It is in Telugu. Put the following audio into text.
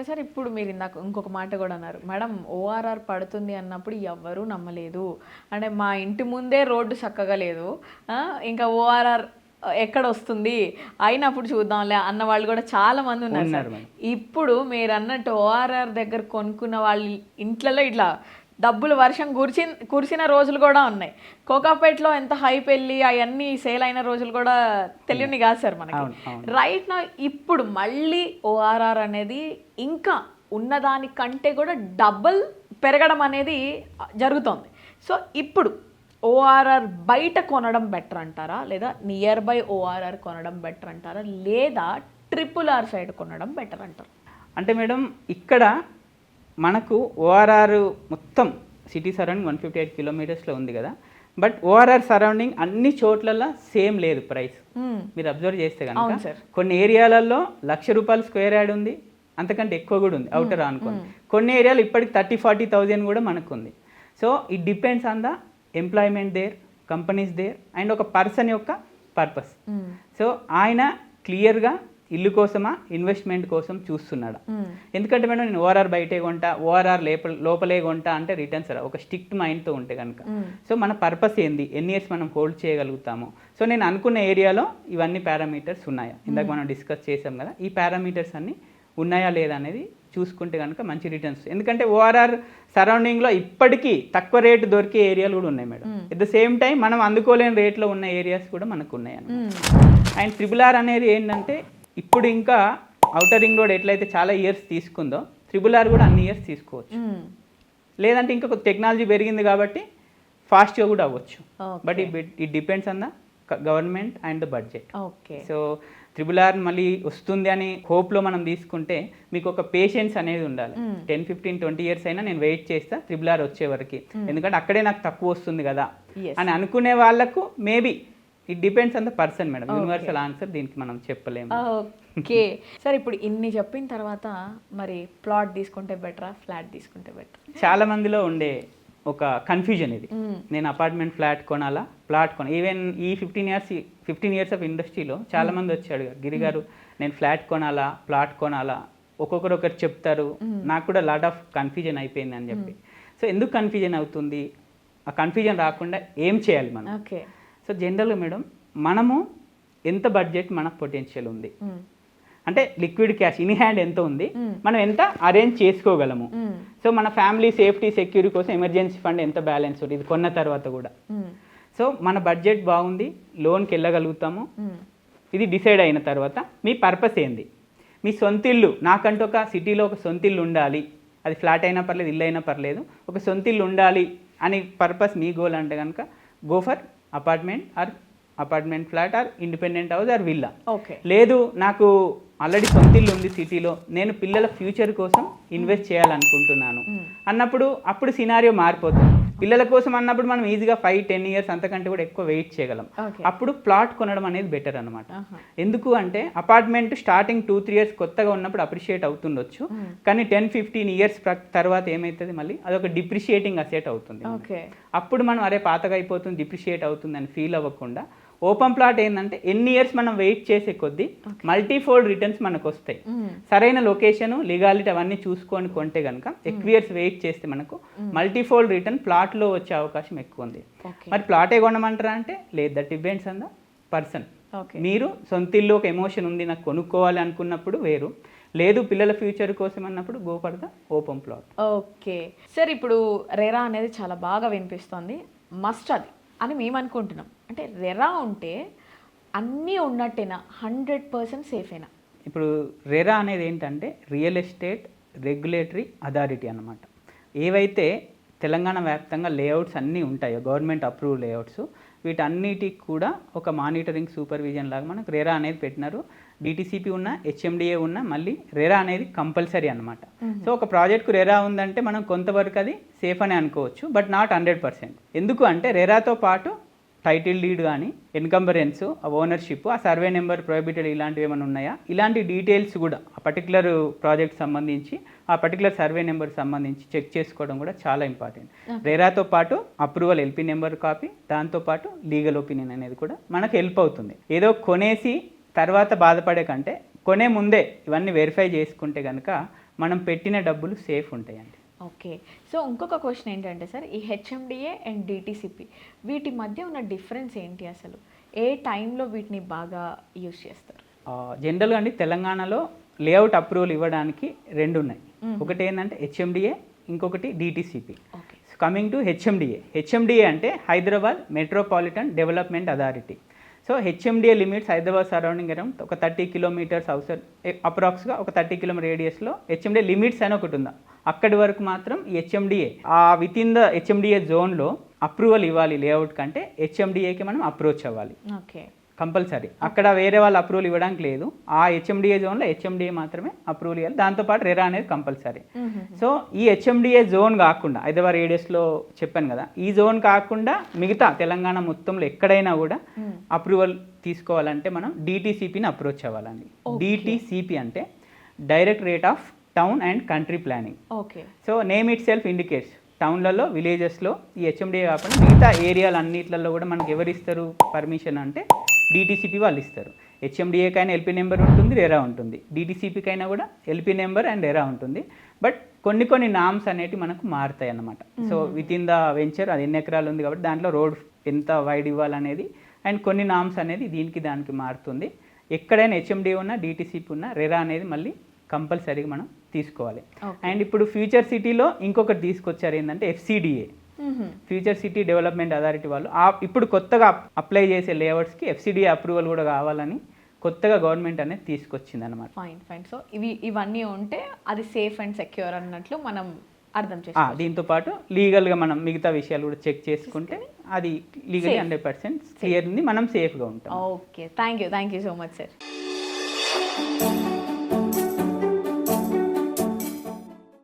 సార్ ఇప్పుడు మీరు ఇందాక ఇంకొక మాట కూడా అన్నారు మేడం, ఓఆర్ఆర్ పడుతుంది అన్నప్పుడు ఎవ్వరూ నమ్మలేదు, అంటే మా ఇంటి ముందే రోడ్డు చక్కగా లేదు, ఇంకా ఓఆర్ఆర్ ఎక్కడ వస్తుంది అయినప్పుడు చూద్దాంలే అన్న వాళ్ళు కూడా చాలా మంది ఉన్నారు సార్. ఇప్పుడు మీరు అన్నట్టు ఓఆర్ఆర్ దగ్గర కొనుక్కున్న వాళ్ళ ఇంట్లలో ఇట్లా డబ్బులు వర్షం కురిసిన రోజులు కూడా ఉన్నాయి. కోకాపేటలో ఎంత హైప్ వెళ్ళి అవన్నీ సేల్ అయిన రోజులు కూడా తెలియని కాదు సార్ మనకి. రైట్ నా ఇప్పుడు మళ్ళీ ఓఆర్ఆర్ అనేది ఇంకా ఉన్నదానికంటే కూడా డబుల్ పెరగడం అనేది జరుగుతోంది. సో ఇప్పుడు ఓఆర్ఆర్ బయట కొనడం బెటర్ అంటారా, లేదా నియర్ బై ఓఆర్ఆర్ కొనడం బెటర్ అంటారా, లేదా RRR సైడ్ కొనడం బెటర్ అంటారా? అంటే మేడం ఇక్కడ మనకు ఓఆర్ఆర్ మొత్తం సిటీ సరౌండింగ్ 158 కిలోమీటర్స్లో ఉంది కదా, బట్ ఓఆర్ఆర్ సరౌండింగ్ అన్ని చోట్ల సేమ్ లేదు ప్రైస్. మీరు అబ్జర్వ్ చేస్తే కనుక కొన్ని ఏరియాలలో ₹1,00,000 స్క్వేర్ యార్డ్ ఉంది, అంతకంటే ఎక్కువ కూడా ఉంది అవుటర్ అనుకోండి. కొన్ని ఏరియాలు ఇప్పటికి 30,000-40,000 కూడా మనకు ఉంది. So it depends on the employment there, companies there, and ఒక పర్సన్ యొక్క పర్పస్. సో ఆయన క్లియర్గా ఇల్లు కోసమా ఇన్వెస్ట్మెంట్ కోసం చూస్తున్నాడా? ఎందుకంటే మేడం నేను ఓఆర్ఆర్ బయటే కొంటా, ఓఆర్ఆర్ లోపలే కొంటా అంటే రిటర్న్స్ రా, ఒక స్ట్రిక్ట్ మైండ్తో ఉంటే కనుక. సో మన పర్పస్ ఏంది, ఎన్ని ఇయర్స్ మనం హోల్డ్ చేయగలుగుతాము. సో నేను అనుకున్న ఏరియాలో ఇవన్నీ పారామీటర్స్ ఉన్నాయా, ఇందాక మనం డిస్కస్ చేసాం కదా, ఈ పారామీటర్స్ అన్నీ ఉన్నాయా లేదా అనేది చూసుకుంటే కనుక మంచి రిటర్న్స్. ఎందుకంటే ఓఆర్ఆర్ సరౌండింగ్లో ఇప్పటికీ తక్కువ రేటు దొరికే ఏరియాలు కూడా ఉన్నాయి madam. At the same time మనం అందుకోలేని రేట్లో ఉన్న ఏరియాస్ కూడా మనకు ఉన్నాయి అన్నమాట. అండ్ RRR అనేది ఏంటంటే ఇప్పుడు ఇంకా ఔటర్ రింగ్ రోడ్ ఎట్లయితే చాలా ఇయర్స్ తీసుకుందో RRR కూడా అన్ని ఇయర్స్ తీసుకోవచ్చు. లేదంటే ఇంకా టెక్నాలజీ పెరిగింది కాబట్టి ఫాస్ట్గా కూడా అవ్వచ్చు. But it depends on the government and the budget. So RRR మళ్ళీ వస్తుంది అని హోప్లో మనం తీసుకుంటే మీకు ఒక పేషెన్స్ అనేది ఉండాలి. 10, 15, 20 ఇయర్స్ అయినా నేను వెయిట్ చేస్తా RRR వచ్చే వరకు, ఎందుకంటే అక్కడే నాకు తక్కువ వస్తుంది కదా అని అనుకునే వాళ్ళకు maybe it depends on the person madam. Universal answer దీనికి మనం చెప్పలేము. ఓకే సార్, ఇప్పుడు ఇన్ని చెప్పిన తర్వాత మరి ప్లాట్ తీసుకుంటే బెటరా, ఫ్లాట్ తీసుకుంటే బెటర్? చాలా మందిలో ఉండే ఒక కన్ఫ్యూజన్ ఇది. నేను అపార్ట్మెంట్ ఫ్లాట్ కొనాలా, ప్లాట్ కొనాలి. ఈవెన్ ఈ 15 ఇయర్స్ ఆఫ్ ఇండస్ట్రీలో చాలా మంది వచ్చాడు, గిరి గారు నేను ఫ్లాట్ కొనాలా, ప్లాట్ కొనాలా, ఒక్కొక్కరు చెప్తారు. నాకు కూడా లాట్ ఆఫ్ కన్ఫ్యూజన్ అయిపోయింది అని చెప్పి. సో ఎందుకు కన్ఫ్యూజన్ అవుతుంది, ఆ కన్ఫ్యూజన్ రాకుండా ఏం చేయాలి మనం? ఓకే, సో జనరల్గా మేడం మనము ఎంత బడ్జెట్ మనకు పొటెన్షియల్ ఉంది, అంటే లిక్విడ్ క్యాష్ ఇన్ హ్యాండ్ ఎంత ఉంది, మనం ఎంత అరేంజ్ చేసుకోగలము. సో మన ఫ్యామిలీ సేఫ్టీ సెక్యూరిటీ కోసం ఎమర్జెన్సీ ఫండ్ ఎంత బ్యాలెన్స్ ఉంది ఇది కొన్న తర్వాత కూడా. సో మన బడ్జెట్ బాగుంది, లోన్కి వెళ్ళగలుగుతాము, ఇది డిసైడ్ అయిన తర్వాత మీ పర్పస్ ఏంది, మీ సొంత ఇల్లు, నాకంటూ ఒక సిటీలో ఒక సొంత ఇల్లు ఉండాలి, అది ఫ్లాట్ అయినా పర్లేదు ఇల్లు అయినా పర్లేదు, ఒక సొంత ఇల్లు ఉండాలి అని పర్పస్ మీ గోల్ అంటే కనుక go for apartment flat or independent house or villa. లేదు నాకు ఆల్రెడీ సొంత ఇల్లు ఉంది సిటీలో, నేను పిల్లల ఫ్యూచర్ కోసం ఇన్వెస్ట్ చేయాలనుకుంటున్నాను అన్నప్పుడు అప్పుడు సినారియో మారిపోతుంది. పిల్లల కోసం అన్నప్పుడు మనం ఈజీగా 5-10 ఇయర్స్ అంతకంటే కూడా ఎక్కువ వెయిట్ చేయగలం. అప్పుడు ప్లాట్ కొనడం అనేది బెటర్ అనమాట. ఎందుకు అంటే అపార్ట్మెంట్ స్టార్టింగ్ 2-3 ఇయర్స్ కొత్తగా ఉన్నప్పుడు అప్రిషియేట్ అవుతుండొచ్చు, కానీ 10-15 ఇయర్స్ తర్వాత ఏమవుతుంది, మళ్ళీ అదొక డిప్రిషియేటింగ్ అసెట్ అవుతుంది. అప్పుడు మనం అరే పాతగా అయిపోతుంది, డిప్రిషియేట్ అవుతుంది అని ఫీల్ అవ్వకుండా ఓపెన్ ప్లాట్ ఏంటంటే ఎన్ని ఇయర్స్ మనం వెయిట్ చేసే కొద్దీ మల్టీఫోల్డ్ రిటర్న్స్ మనకు వస్తాయి. సరైన లొకేషన్, లీగాలిటీ అవన్నీ చూసుకొని కొంటే కనుక ఎక్కువ ఇయర్స్ వెయిట్ చేస్తే మనకు మల్టీఫోల్డ్ రిటర్న్ ప్లాట్లో వచ్చే అవకాశం ఎక్కువ ఉంది. మరి ప్లాటే కొనమంటారా అంటే లేదు, that depends on the person. మీరు సొంత ఇల్లు ఒక ఎమోషన్ ఉంది నాకు కొనుక్కోవాలి అనుకున్నప్పుడు వేరు, లేదు పిల్లల ఫ్యూచర్ కోసం అన్నప్పుడు go for the open plot. Okay sir, ఇప్పుడు రెరా అనేది చాలా బాగా వినిపిస్తుంది, మస్ట్ అది అని మేము అనుకుంటున్నాం. అంటే రెరా ఉంటే అన్నీ ఉన్నట్టేనా, 100% సేఫేనా? ఇప్పుడు రెరా అనేది ఏంటంటే రియల్ ఎస్టేట్ రెగ్యులేటరీ అథారిటీ అన్నమాట. ఏవైతే తెలంగాణ వ్యాప్తంగా లేఅవుట్స్ అన్నీ ఉంటాయో గవర్నమెంట్ అప్రూవ్ లేఅవుట్స్, వీటన్నిటికి కూడా ఒక మానిటరింగ్ సూపర్విజన్ లాగా మనకు రెరా అనేది పెట్టినారు. డిటిసిపి ఉన్న, హెచ్ఎండిఏ ఉన్న, మళ్ళీ రెరా అనేది కంపల్సరీ అనమాట. సో ఒక ప్రాజెక్ట్కు రెరా ఉందంటే మనం కొంతవరకు అది సేఫ్ అని అనుకోవచ్చు, బట్ నాట్ 100%. ఎందుకు అంటే రెరాతో పాటు టైటిల్ డీడ్ కానీ, ఎన్కంబరెన్స్, ఓనర్షిప్, ఆ సర్వే నెంబర్, ప్రొహిబిటెడ్ ఇలాంటివి ఏమైనా ఉన్నాయా, ఇలాంటి డీటెయిల్స్ కూడా ఆ పర్టికులర్ ప్రాజెక్ట్ సంబంధించి ఆ పర్టికులర్ సర్వే నెంబర్ సంబంధించి చెక్ చేసుకోవడం కూడా చాలా ఇంపార్టెంట్. రెరాతో పాటు అప్రూవల్ ఎల్పీ నెంబర్ కాపీ, దాంతోపాటు లీగల్ ఒపీనియన్ అనేది కూడా మనకు హెల్ప్ అవుతుంది. ఏదో కొనేసి తర్వాత బాధపడే కంటే కొనే ముందే ఇవన్నీ వెరిఫై చేసుకుంటే కనుక మనం పెట్టిన డబ్బులు సేఫ్ ఉంటాయండి. ఓకే. సో ఇంకొక క్వశ్చన్ ఏంటంటే సార్, ఈ హెచ్ఎండిఏ అండ్ డిటిసిపి వీటి మధ్య ఉన్న డిఫరెన్స్ ఏంటి అసలు? ఏ టైంలో వీటిని బాగా యూజ్ చేస్తారు? జనరల్గా అండి తెలంగాణలో లేఅవుట్ అప్రూవల్ ఇవ్వడానికి 2 ఉన్నాయి. ఒకటి ఏంటంటే హెచ్ఎండిఏ, ఇంకొకటి DTCP. Okay. Coming to HMDA అంటే Hyderabad metropolitan development authority. So HMDA limits Hyderabad surrounding around ఒక 30 కిలోమీటర్స్ అవసరం, అప్రాక్స్గా ఒక 30 కిలోమీటర్ రేడియస్లో హెచ్ఎండిఏ లిమిట్స్ అని ఒకటి ఉందా, అక్కడి వరకు మాత్రం ఈ HMDA with in the HMDA జోన్లో అప్రూవల్ ఇవ్వాలి. లేఅవుట్ కంటే హెచ్ఎండిఏకి మనం అప్రోచ్ అవ్వాలి ఓకే, కంపల్సరీ. అక్కడ వేరే వాళ్ళు అప్రూవల్ ఇవ్వడానికి లేదు. ఆ హెచ్ఎండిఏ జోన్లో హెచ్ఎండిఏ మాత్రమే అప్రూవల్ ఇవ్వాలి. దాంతోపాటు రెరా అనేది కంపల్సరీ. సో ఈ హెచ్ఎండిఏ జోన్ కాకుండా హైదరాబాద్ రేడియస్లో చెప్పాను కదా, ఈ జోన్ కాకుండా మిగతా తెలంగాణ మొత్తంలో ఎక్కడైనా కూడా అప్రూవల్ తీసుకోవాలంటే మనం డిటిసిపిని అప్రోచ్ అవ్వాలండి. డిటిసిపి అంటే directorate of town and country planning. Okay. So name itself indicates టౌన్లలో, విలేజెస్లో ఈ హెచ్ఎండిఏ కాకుండా మిగతా ఏరియాలు అన్నిట్లలో కూడా మనకి ఎవరు ఇస్తారు పర్మిషన్ అంటే డిటిసిపి వాళ్ళు ఇస్తారు. హెచ్ఎండిఏకైనా ఎల్పీ నెంబర్ ఉంటుంది, రెరా ఉంటుంది. డిటిసిపికైనా కూడా ఎల్పీ నెంబర్ అండ్ రెరా ఉంటుంది. బట్ కొన్ని నామ్స్ అనేటివి మనకు మారుతాయి అన్నమాట. So with in the venture అది ఎన్ని ఎకరాలు ఉంది కాబట్టి దాంట్లో రోడ్ ఎంత వైడ్ ఇవ్వాలనేది అండ్ కొన్ని నామ్స్ అనేది దీనికి దానికి మారుతుంది. ఎక్కడైనా హెచ్ఎండిఏ ఉన్నా డిటిసిపి ఉన్నా రెరా అనేది మళ్ళీ కంపల్సరీగా మనం తీసుకోవాలి. అండ్ ఇప్పుడు ఫ్యూచర్ సిటీలో ఇంకొకటి తీసుకొచ్చారు ఏంటంటే FCDA, future city development authority వాళ్ళు. ఇప్పుడు కొత్తగా అప్లై చేసే లేఅవుట్స్కి ఎఫ్సిడిఏ అప్రూవల్ కూడా కావాలని కొత్తగా గవర్నమెంట్ అనేది తీసుకొచ్చింది అనమాట. ఫైన్. సో ఇవన్నీ ఉంటే అది సేఫ్ అండ్ సెక్యూర్ అన్నట్లు మనం అర్థం చేసుకోవాలి. దీంతో పాటు లీగల్గా మనం మిగతా విషయాలు కూడా చెక్ చేసుకుంటే అది లీగల్లీ 100% క్లియర్ ఉంది, మనం సేఫ్గా ఉంటాం. Okay, thank you so much sir.